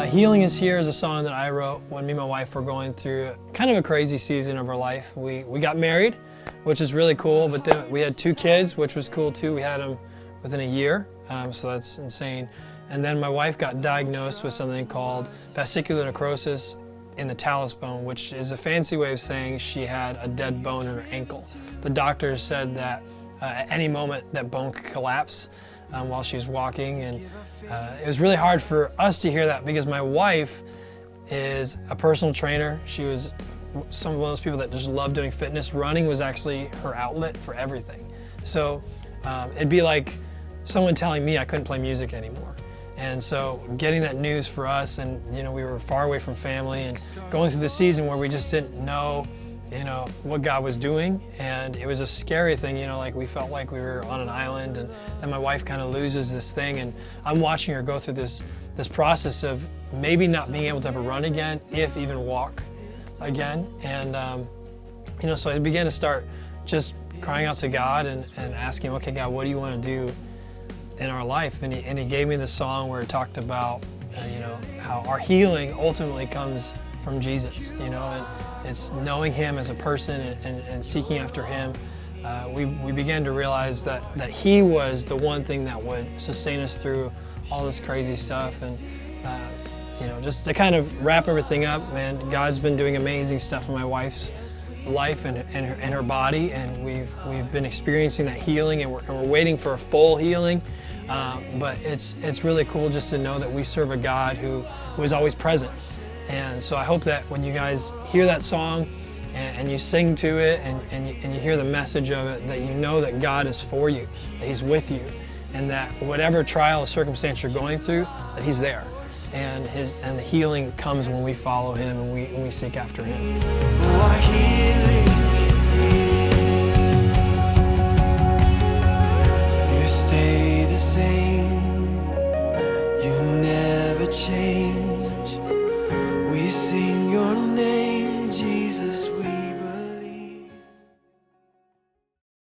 Healing is Here is a song that I wrote when me and my wife were going through kind of a crazy season of our life. We got married, which is really cool, but then we had 2 kids, which was cool too. We had them within a year, so that's insane. And then my wife got diagnosed with something called vesicular necrosis in the talus bone, which is a fancy way of saying she had a dead bone in her ankle. The doctors said that at any moment that bone could collapse while she was walking, and it was really hard for us to hear that because my wife is a personal trainer. She was one of those people that just loved doing fitness. Running was actually her outlet for everything. So it'd be like someone telling me I couldn't play music anymore. And so getting that news for us, and we were far away from family and going through the season where we just didn't know what God was doing, and it was a scary thing, like we felt like we were on an island, and then my wife kind of loses this thing, and I'm watching her go through this process of maybe not being able to ever run again, if even walk again. And so I began to start just crying out to God and asking, okay, God, what do you want to do in our life? And he gave me this song where it talked about how our healing ultimately comes from Jesus, and it's knowing Him as a person and seeking after Him. We began to realize that He was the one thing that would sustain us through all this crazy stuff. And just to kind of wrap everything up, man, God's been doing amazing stuff in my wife's life and her body, and we've been experiencing that healing, and we're waiting for a full healing. But it's really cool just to know that we serve a God who is always present. And so I hope that when you guys hear that song and you sing to it and you hear the message of it, that you know that God is for you, that He's with you, and that whatever trial or circumstance you're going through, that He's there. And the healing comes when we follow Him and we seek after Him. Our healing is here. You stay the same. You never change. We sing your name, Jesus. We